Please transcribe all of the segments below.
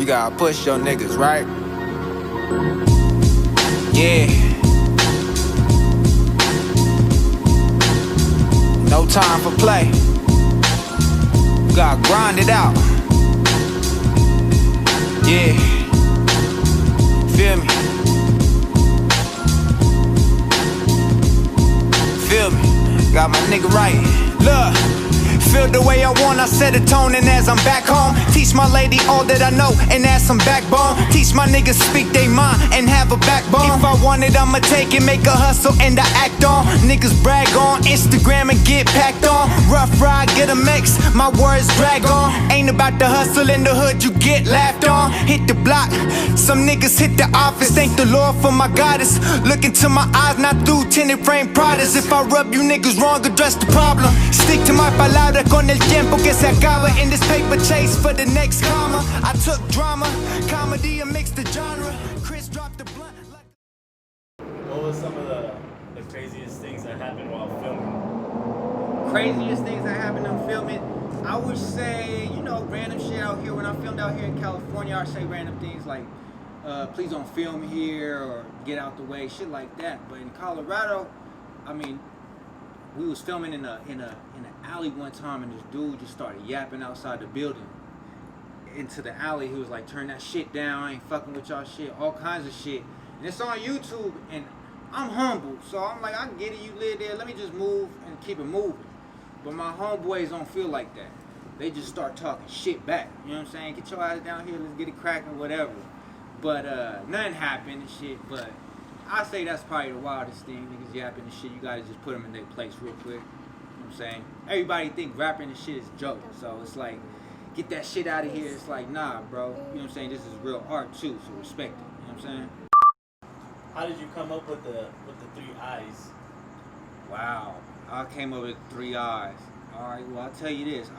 You gotta push your niggas, right? Yeah. No time for play. You gotta grind it out. Yeah. Feel me? Feel me? Got my nigga right. Look. Feel the way I want, I set a tone, and as I'm back home, teach my lady all that I know, and add some backbone. Teach my niggas speak they mind and have a backbone. If I want it, I'ma take it, make a hustle and I act on. Niggas brag on Instagram and get packed on. Rough ride, get a mix, my words drag on. Ain't about the hustle in the hood, you get laughed on. Hit the block, some niggas hit the office. Thank the Lord for my goddess. Look into my eyes, not through tinted frame products. If I rub you niggas wrong, address the problem. Stick to my palabra. Con el tiempo que se acaba in this paper chase for the next comma. I took drama, comedy, and mixed the genre. Chris dropped the blunt like... What was some of the craziest things that happened while filming? Craziest things that happened on filming? I would say, you know, random shit out here. When I filmed out here in California, I'd say random things like, please don't film here or get out the way, shit like that. But in Colorado, I mean, we was filming in an alley one time, and this dude just started yapping outside the building into the alley. He was like, turn that shit down, I ain't fucking with y'all shit, all kinds of shit. And it's on YouTube, and I'm humble, so I'm like, I get it, you live there, let me just move and keep it moving. But my homeboys don't feel like that. They just start talking shit back, you know what I'm saying? Get your ass down here, let's get it cracking, whatever. But nothing happened and shit, but I say that's probably the wildest thing. Niggas yapping and shit, you gotta just put them in their place real quick. You know what I'm saying? Everybody think rapping and shit is joking, so it's like, get that shit out of here. It's like, nah, bro. You know what I'm saying? This is real art too, so respect it. You know what I'm saying? How did you come up with the 3 eyes? Wow, I came up with 3 eyes. All right, well, I'll tell you this.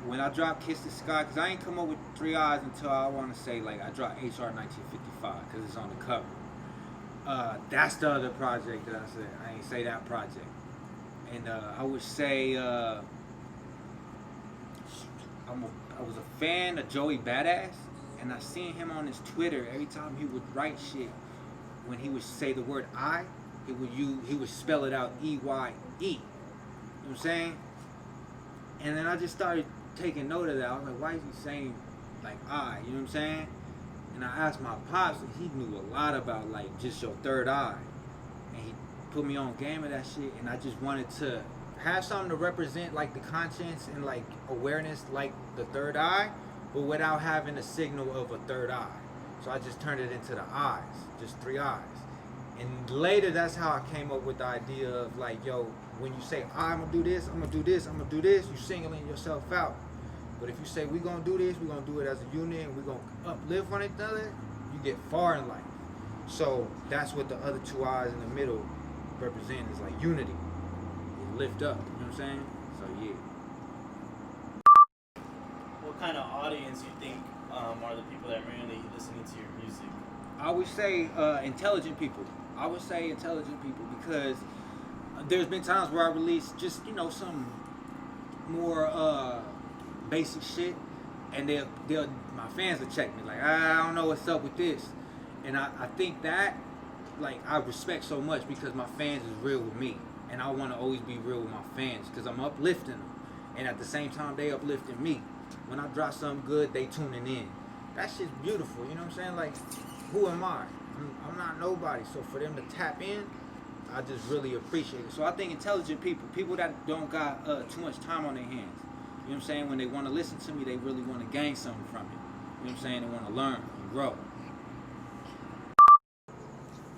When I dropped Kiss the Sky, because I ain't come up with 3 eyes until I want to say, like, I dropped HR 1955, because it's on the cover. That's the other project that I said. I ain't say that project. And I would say I was a fan of Joey Badass, and I seen him on his Twitter. Every time he would write shit, when he would say the word I, he would spell it out EYE. You know what I'm saying? And then I just started taking note of that. I was like, why is he saying like I? You know what I'm saying? And I asked my pops, and he knew a lot about like just your third eye. And he put me on game of that shit, and I just wanted to have something to represent like the conscience and like awareness like the third eye, but without having a signal of a third eye. So I just turned it into the eyes, just 3 eyes. And later, that's how I came up with the idea of like, yo, when you say I'm gonna do this, I'm gonna do this, I'm gonna do this, you singling yourself out. But if you say we gonna do this, we gonna do it as a unit, and we gonna uplift one another, you get far in life. So that's what the other 2 eyes in the middle represent, is like unity. You lift up, you know what I'm saying? So yeah. What kind of audience you think are the people that are mainly listening to your music? I would say intelligent people. I would say intelligent people, because there's been times where I release just, you know, some more basic shit, and my fans will check me like, I don't know what's up with this. And I think that, like, I respect so much, because my fans is real with me, and I want to always be real with my fans, because I'm uplifting them, and at the same time they uplifting me. When I drop something good, they tuning in. That shit's beautiful, you know what I'm saying? Like, who am I? I'm not nobody. So for them to tap in, I just really appreciate it. So I think intelligent people that don't got too much time on their hands. You know what I'm saying? When they want to listen to me, they really want to gain something from it. You know what I'm saying? They want to learn and grow.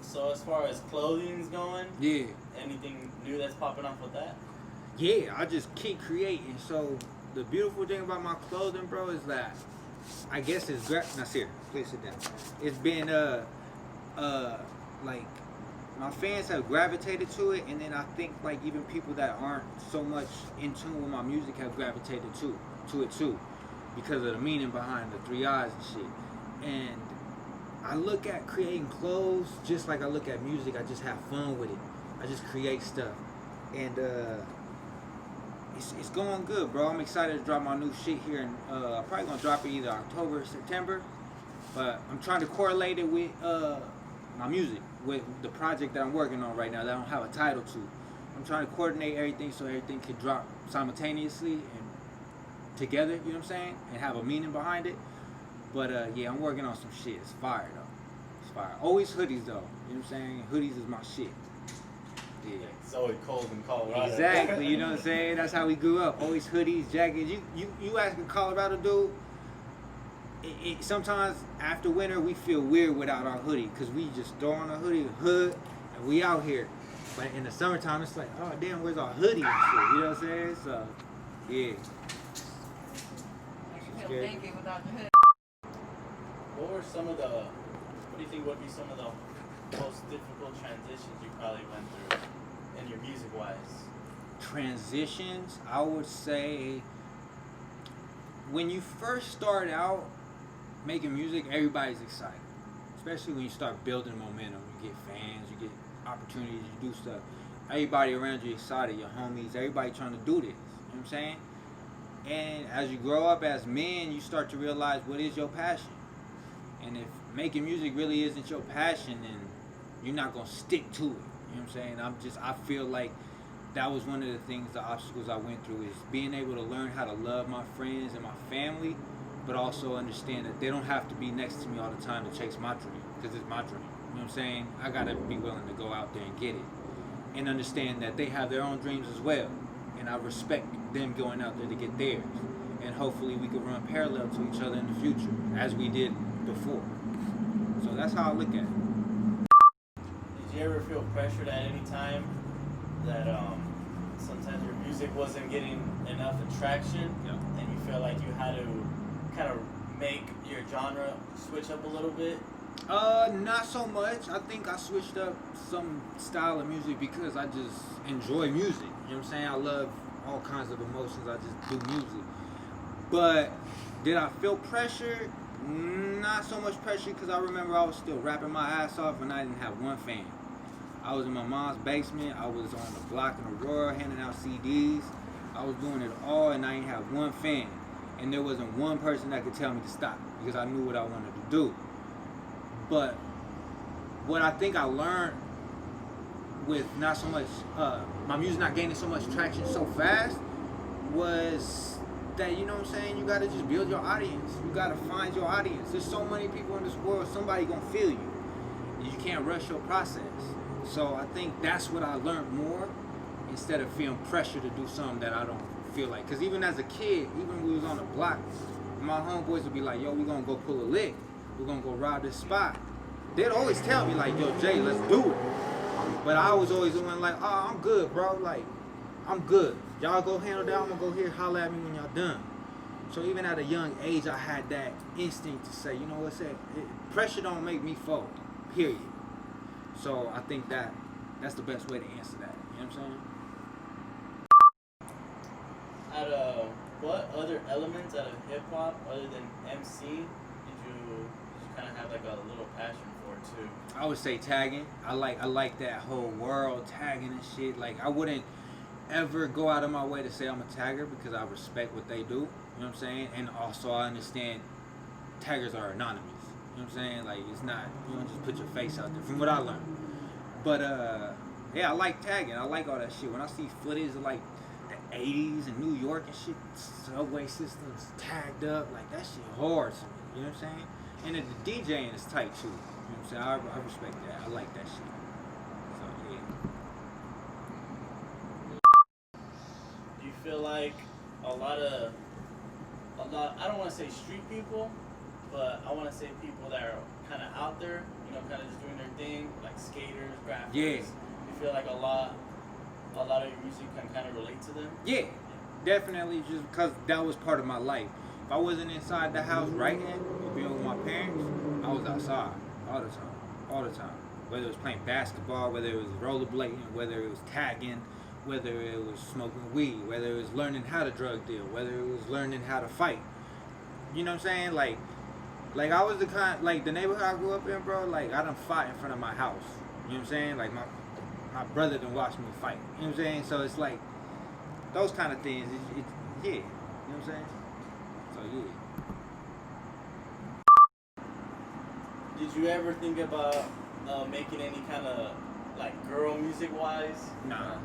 So as far as clothing's going, Yeah. anything new that's popping off with that? Yeah, I just keep creating. So the beautiful thing about my clothing, bro, is that I guess it's Nasir, please sit down. It's been like my fans have gravitated to it, and then I think like even people that aren't so much in tune with my music have gravitated to it too, because of the meaning behind the 3 eyes and shit. And I look at creating clothes just like I look at music. I just have fun with it. I just create stuff, and it's going good, bro. I'm excited to drop my new shit here, and I'm probably gonna drop it either October or September. But I'm trying to correlate it with my music, with the project that I'm working on right now that I don't have a title to. I'm trying to coordinate everything so everything can drop simultaneously and together, you know what I'm saying? And have a meaning behind it. But yeah, I'm working on some shit. It's fire though. It's fire. Always hoodies though. You know what I'm saying? Hoodies is my shit. Yeah. It's always cold in Colorado. Exactly, you know what I'm saying? That's how we grew up. Always hoodies, jackets. You ask a Colorado dude, sometimes after winter we feel weird without our hoodie because we just throw on a hood, and we out here. But in the summertime, it's like, oh damn, where's our hoodie and shit? You know what I'm saying? So, yeah. You feel naked without the hood. What were some of the, what do you think would be some of the most difficult transitions you probably went through in your music-wise? Transitions, I would say, when you first start out making music, everybody's excited. Especially when you start building momentum. You get fans, you get opportunities, you do stuff. Everybody around you excited, your homies, everybody trying to do this. You know what I'm saying? And as you grow up as men, you start to realize what is your passion. And if making music really isn't your passion, then you're not gonna stick to it. You know what I'm saying? I feel like that was one of the things, the obstacles I went through, is being able to learn how to love my friends and my family, but also understand that they don't have to be next to me all the time to chase my dream, because it's my dream. You know what I'm saying? I gotta be willing to go out there and get it. And understand that they have their own dreams as well. And I respect them going out there to get theirs. And hopefully we can run parallel to each other in the future, as we did before. So that's how I look at it. Did you ever feel pressured at any time that sometimes your music wasn't getting enough attraction, and you feel like you had to kind of make your genre switch up a little bit? Not so much. I think I switched up some style of music because I just enjoy music. You know what I'm saying? I love all kinds of emotions. I just do music. But did I feel pressure? Not so much pressure, because I remember I was still rapping my ass off and I didn't have one fan. I was in my mom's basement. I was on the block in Aurora handing out CDs. I was doing it all and I didn't have one fan. And there wasn't one person that could tell me to stop because I knew what I wanted to do. But what I think I learned with not so much, my music not gaining so much traction so fast, was that, you know what I'm saying, you gotta just build your audience. You gotta find your audience. There's so many people in this world, somebody gonna feel you. You can't rush your process. So I think that's what I learned more, instead of feeling pressure to do something that I don't feel like. Because even as a kid, even when we was on the block, my homeboys would be like, yo, we gonna go pull a lick. We're gonna go rob this spot. They'd always tell me like, yo, Jay, let's do it. But I was always the one like, oh, I'm good, bro. Like, I'm good. Y'all go handle that. I'm gonna go here, holler at me when y'all done. So even at a young age, I had that instinct to say, you know what's that? Pressure don't make me fold, period. So I think that's the best way to answer that. You know what I'm saying? What other elements out of hip hop, other than MC, did you kind of have like a little passion for too? I would say tagging. I like that whole world tagging and shit. Like, I wouldn't ever go out of my way to say I'm a tagger because I respect what they do. You know what I'm saying? And also I understand taggers are anonymous. You know what I'm saying? Like, it's not, you don't just put your face out there, from what I learned. But yeah, I like tagging. I like all that shit. When I see footage of like the 80s in New York and shit, subway systems tagged up, like that shit hard to me. You know what I'm saying? And then the DJing is tight too. You know what I'm saying? I respect that. I like that shit. So yeah. Do you feel like a lot, I don't want to say street people, but I want to say people that are kind of out there, you know, kind of just doing their thing, like skaters, rappers. Yeah. You feel like a lot of your music can kind of relate to them? Yeah, definitely, just because that was part of my life. If I wasn't inside the house writing or being with my parents, I was outside all the time. Whether it was playing basketball, whether it was rollerblading, whether it was tagging, whether it was smoking weed, whether it was learning how to drug deal, whether it was learning how to fight. You know what I'm saying? Like I was the kind, like the neighborhood I grew up in, bro, like I done fought in front of my house. You know what I'm saying? Like my brother done watched me fight. You know what I'm saying? So it's like those kind of things. Yeah. You know what I'm saying? So yeah. Did you ever think about making any kind of like girl music wise? Nah,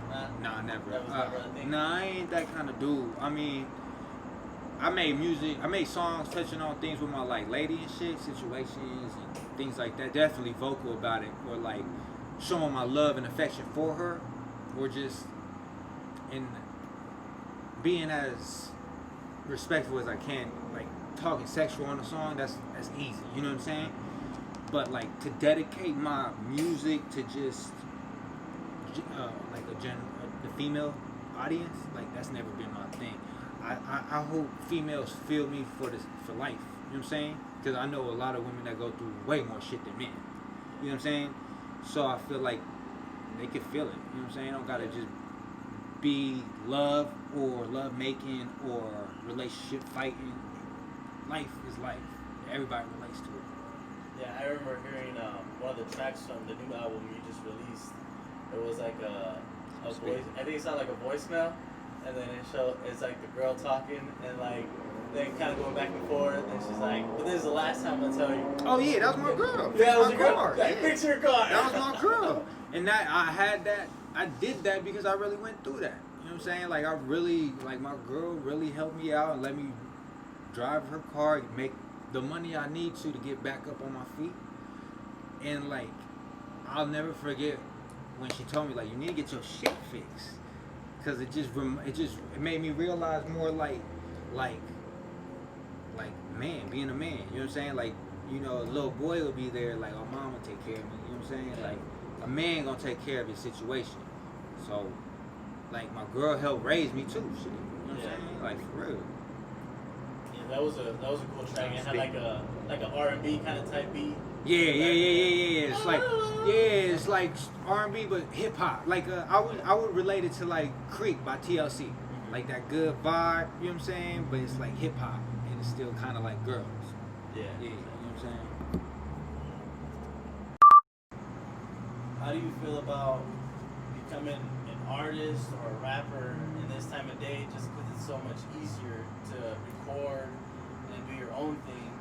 never. That was never a thing. Nah, I ain't that kind of dude. I mean, I made songs touching on things with my like lady and shit, situations and things like that. Definitely vocal about it, or like showing my love and affection for her, or just in being as respectful as I can. Like talking sexual on a song, that's easy. You know what I'm saying? But like to dedicate my music to just like the female audience, like that's never been my thing. I hope females feel me for life. You know what I'm saying? Because I know a lot of women that go through way more shit than men. You know what I'm saying? So I feel like they can feel it. You know what I'm saying? Don't gotta just be love or love making or relationship fighting. Life is life. Everybody relates to it. Yeah, I remember hearing one of the tracks from the new album you just released. It was like a voice. I think it sounded like a voicemail, and then it's like the girl talking and like then kind of going back and forth, and she's like, "But this is the last time I tell you." Oh yeah, that was my girl. Yeah, that was my your girl. car. Like, Yeah. fix your car. That was my girl. And that I did that because I really went through that. You know what I'm saying? Like I really, like my girl really helped me out and let me drive her car, make the money I need to get back up on my feet. And like, I'll never forget when she told me like, you need to get your shit fixed. Cause it made me realize more like man, being a man. You know what I'm saying? Like, you know, a little boy will be there like, oh, mama take care of me. You know what I'm saying? Like, a man gonna take care of his situation. So, like, my girl helped raise me too. Shit. You know what I'm saying? Like, for real. Yeah, that was a cool track. It had like a R&B kind of type beat. Yeah. It's like R&B but hip hop. Like I would relate it to like Creek by TLC. Like that good vibe, you know what I'm saying? But it's like hip hop and it's still kind of like girls. Yeah. You know what I'm saying? How do you feel about becoming an artist or a rapper in this time of day? Just because it's so much easier to record and do your own thing.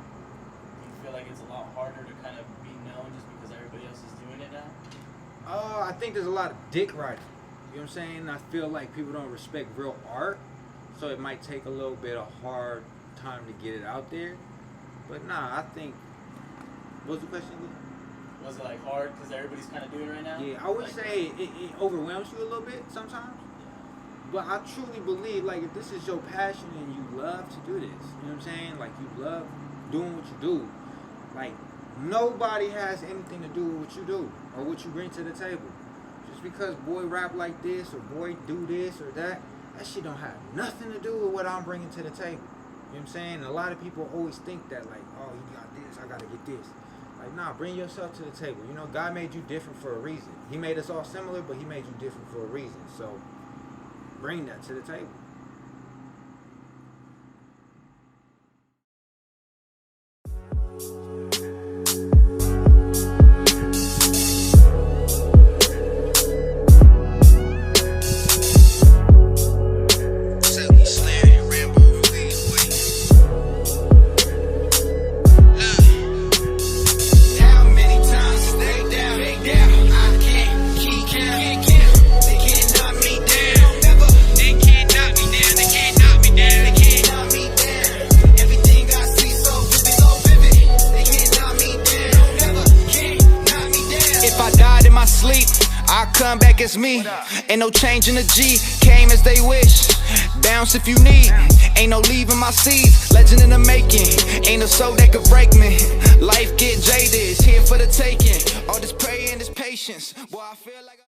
You feel like it's a lot harder to kind of be known just because everybody else is doing it now? I think there's a lot of dick riding. You know what I'm saying? I feel like people don't respect real art, so it might take a little bit of hard time to get it out there. But nah, I think. What was the question again? Was it like hard because everybody's kind of doing it right now? Yeah, I would say it overwhelms you a little bit sometimes. But I truly believe, like, if this is your passion and you love to do this, you know what I'm saying? Like, you love doing what you do. Like, nobody has anything to do with what you do or what you bring to the table. Just because boy rap like this or boy do this or that shit don't have nothing to do with what I'm bringing to the table. You know what I'm saying? And a lot of people always think that, like, oh, he got this, I gotta get this. Like, nah, bring yourself to the table. You know, God made you different for a reason. He made us all similar, but he made you different for a reason. So, bring that to the table. Come back as me, ain't no change in the G. Came as they wish, bounce if you need. Ain't no leaving my seeds, legend in the making. Ain't no soul that could break me. Life get jaded, it's here for the taking. All this prayer and this patience.